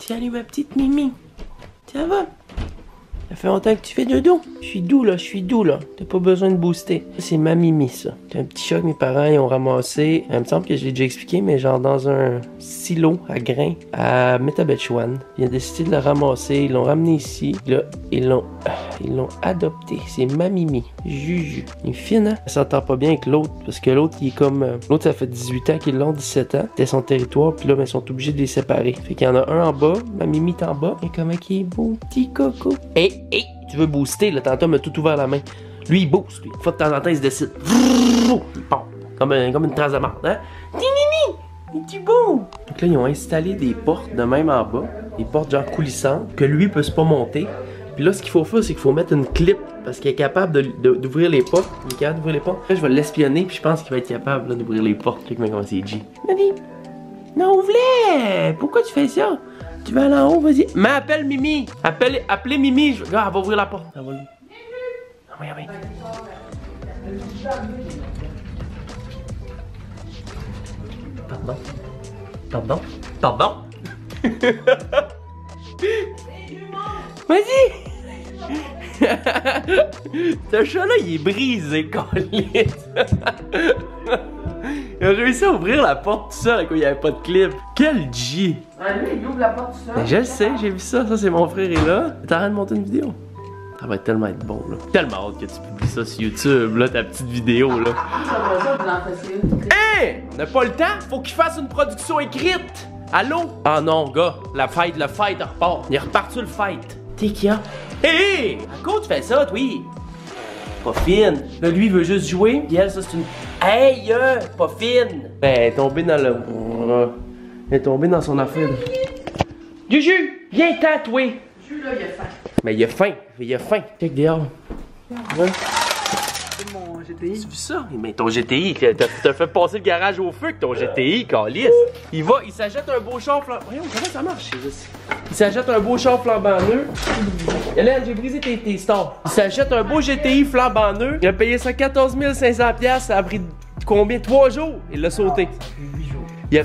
Salut ma petite Mimi. Ça va? Ça fait longtemps que tu fais dodo. Je suis doux là. T'as pas besoin de booster. C'est ma Mimi ça. C'est un petit chat que mes parents ils ont ramassé. Il me semble que je l'ai déjà expliqué, mais genre dans un silo à grains à Métabetchouane. Ils ont décidé de la ramasser. Ils l'ont ramené ici. Là, ils l'ont adopté. C'est ma Mimi. Juju. Il est fine, hein? Elle s'entend pas bien avec l'autre. Parce que l'autre, il est comme. L'autre, ça fait 18 ans qu'ils l'ont, 17 ans. C'était son territoire. Puis là, ben, ils sont obligés de les séparer. Fait qu'il y en a un en bas. Ma Mimi est en bas. Et comment il est beau, petit coco. Hey, tu veux booster, là, tantôt, m'a tout ouvert la main. Lui, il booste, lui. Une fois de temps en temps, il se décide. Il part. Comme une trace de marde, hein? Tinini! Il est beau! Donc là, ils ont installé des portes de même en bas. Des portes genre coulissantes, que lui peut pas monter. Puis là, ce qu'il faut faire, c'est qu'il faut mettre une clip. Parce qu'il est capable d'ouvrir les portes. Il est capable d'ouvrir les portes. Là, je vais l'espionner, puis je pense qu'il va être capable d'ouvrir les portes. Check comment c'est G. Vas-y. Non, ouvre-les! Pourquoi tu fais ça? Tu vas aller en haut, vas-y. Mais appelle Mimi. Appelez Mimi. Regarde, elle va ouvrir la porte. Elle va l'ouvrir. Ah oui, oui. Pardon. Vas-y. Ce chat-là, il est brisé, câlisse. Il a réussi à ouvrir la porte tout seul quand il n'y avait pas de clip. Quel G! Ah, lui, il ouvre la porte tout seul. Ben, je le sais, j'ai vu ça. Ça, c'est mon frère est là. T'es en train de monter une vidéo. Ça va tellement être bon, là. Tellement hâte que tu publies ça sur YouTube, là, ta petite vidéo, là. Hein! On n'a pas le temps? Faut qu'il fasse une production écrite! Allô? Ah non, gars. Le fight repart. Il repart sur le fight. T'es qui, hein? Hé! À quoi tu fais ça, toi? Pas fine. Là, lui, il veut juste jouer. Puis elle, ça, c'est une. Hey, pas fine. Ben, elle est tombée dans le. Elle est tombée dans son affaire. Juju, viens tatouer. Juju, là, il a faim. Mais il a faim. Check dehors. Ouais. C'est mon GTI. Tu vu ça? Mais ton GTI, t'as fait passer le garage au feu avec ton GTI, calice. Il s'achète un beau char flambant. Voyons, comment ça marche? Il s'achète un beau char flambant neuf. Hélène, j'ai brisé tes stars. Il s'achète un beau GTI flambant neuf. Il a payé ça 14 500$. Ça a pris combien? 3 jours? Il l'a sauté. Il a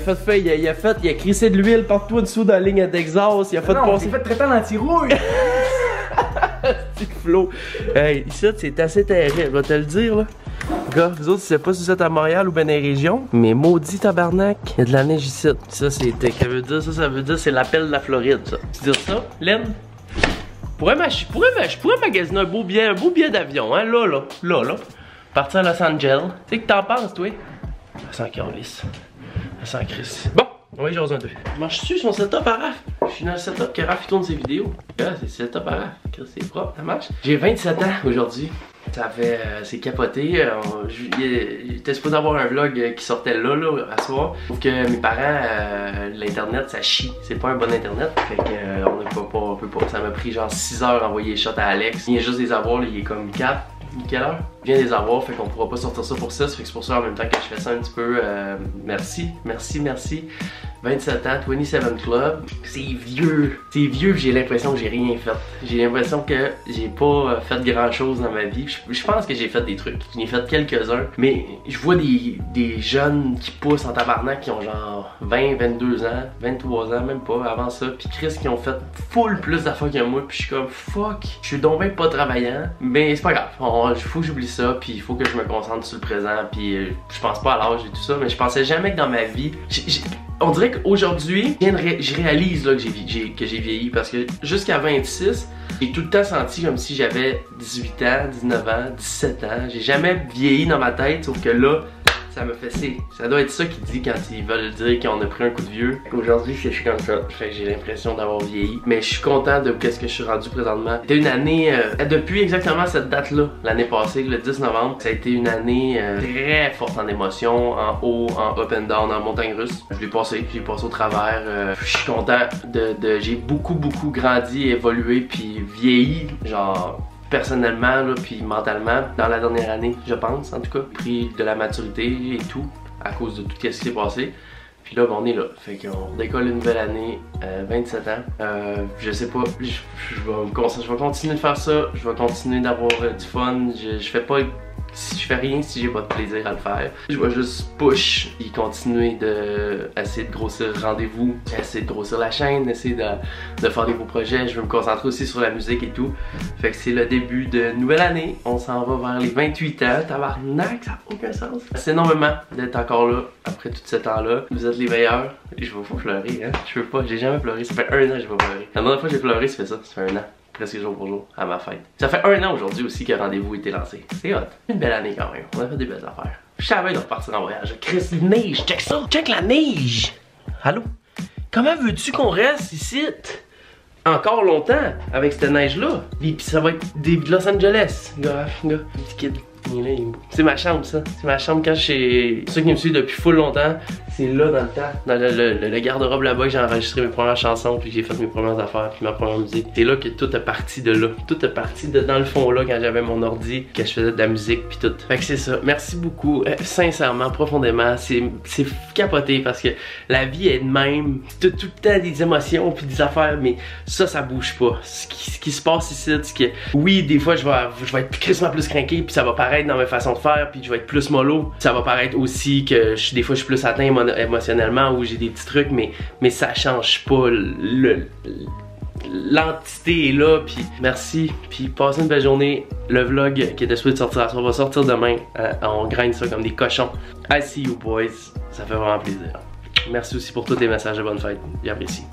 crissé de l'huile partout en dessous dans la ligne d'exhaust. Il a fait passer. Il s'est fait traiter en anti-rouille. Petit Flo. Hey, ici, c'est assez terrible, je vais te le dire, là. Gars, vous autres, je sais pas si vous êtes à Montréal ou bien dans les régions, mais maudit tabarnak, il y a de la neige ici. Ça, ça veut dire, c'est l'appel de la Floride, ça. Tu dis ça, Len? Je pourrais magasiner un beau billet d'avion, hein, là. Partir à Los Angeles. Tu sais que t'en penses, toi? Ça sent Carlis. Ça sent Chris. Bon! Oui, j'ose un peu. Marche-tu son setup à Raph? Je suis dans le setup que Raph tourne ses vidéos. Là, c'est setup à Raph. C'est propre, ça marche. J'ai 27 ans aujourd'hui. Ça fait. C'est capoté. J'étais supposé avoir un vlog qui sortait là, à soir. Sauf que mes parents, l'internet, ça chie. C'est pas un bon internet. Fait que on peut pas. Ça m'a pris genre 6 heures à envoyer les shots à Alex. Il vient juste les avoir, là, il est comme 4. Quelle heure? Je viens les avoir, fait qu'on pourra pas sortir ça pour 6. Fait que c'est pour ça en même temps que je fais ça un petit peu. Merci. 27 ans, 27 Club. C'est vieux, j'ai l'impression que j'ai rien fait. J'ai l'impression que j'ai pas fait grand chose dans ma vie. Je pense que j'ai fait des trucs. J'en ai fait quelques-uns. Mais je vois des jeunes qui poussent en tabarnak qui ont genre 20, 22 ans, 23 ans, même pas, avant ça. Puis Chris qui ont fait full plus d'affaires que moi. Puis je suis comme fuck, je suis donc bien pas travaillant. Mais c'est pas grave, il faut que j'oublie ça. Puis il faut que je me concentre sur le présent. Puis je pense pas à l'âge et tout ça. Mais je pensais jamais que dans ma vie. On dirait qu'aujourd'hui, je réalise là, que j'ai vieilli parce que jusqu'à 26, j'ai tout le temps senti comme si j'avais 18 ans, 19 ans, 17 ans. J'ai jamais vieilli dans ma tête, sauf que là, ça me fait c'est. Ça doit être ça qu'ils disent quand ils veulent dire qu'on a pris un coup de vieux. Aujourd'hui, je suis comme ça. Fait que j'ai l'impression d'avoir vieilli. Mais je suis content de qu'est-ce que je suis rendu présentement. C'était une année, depuis exactement cette date-là, l'année passée, le 10 novembre, ça a été une année très forte en émotions, en haut, en up and down, en montagne russe. Je l'ai passé au travers. Je suis content j'ai beaucoup grandi, évolué, puis vieilli, genre. Personnellement, là, puis mentalement, dans la dernière année, je pense, en tout cas, pris de la maturité et tout, à cause de tout ce qui s'est passé. Puis là, ben, on est là. Fait qu'on décolle une nouvelle année, 27 ans. Je sais pas, je vais continuer de faire ça, je vais continuer d'avoir du fun. Je fais pas si je fais rien, si j'ai pas de plaisir à le faire, je vais juste push et continuer de essayer de grossir le rendez-vous, essayer de grossir la chaîne, essayer de faire des beaux projets. Je veux me concentrer aussi sur la musique et tout. Fait que c'est le début de nouvelle année. On s'en va vers les 28 ans. Tabarnak, ça n'a aucun sens. C'est énormément d'être encore là après tout ce temps-là. Vous êtes les meilleurs. Je vais pas pleurer, hein. Je veux pas, j'ai jamais pleuré. Ça fait 1 an que j'ai pas pleuré. La dernière fois que j'ai pleuré, ça fait 1 an. Presque jour pour jour, à ma fête. Ça fait 1 an aujourd'hui aussi que le rendez-vous a été lancé. C'est hot. Une belle année quand même. On a fait des belles affaires. Je savais de repartir en voyage. Chris, neige, check ça. Check la neige. Allô? Comment veux-tu qu'on reste ici encore longtemps avec cette neige-là? Puis ça va être des Los Angeles. Gars, petit kid. C'est ma chambre ça, c'est ma chambre quand chez ceux qui me suivent depuis full longtemps, c'est là dans le temps, dans le garde-robe là-bas que j'ai enregistré mes premières chansons puis que j'ai fait mes premières affaires puis ma première musique. C'est là que tout est parti de là, tout est parti de dans le fond là quand j'avais mon ordi, que je faisais de la musique puis tout. Fait que c'est ça, merci beaucoup, sincèrement, profondément, c'est capoté parce que la vie est de même, tout le temps des émotions puis des affaires mais ça bouge pas. Ce qui se passe ici, c'est que oui des fois je vais être crissement plus craqué puis ça va paraître dans mes façons de faire puis je vais être plus mollo. Ça va paraître aussi que des fois je suis plus atteint émotionnellement ou j'ai des petits trucs mais ça change pas l'entité est là puis merci puis passez une belle journée. Le vlog qui était supposé sortir à soir va sortir demain. On graine ça comme des cochons. I see you boys. Ça fait vraiment plaisir. Merci aussi pour tous tes messages de bonne fête. J'apprécie.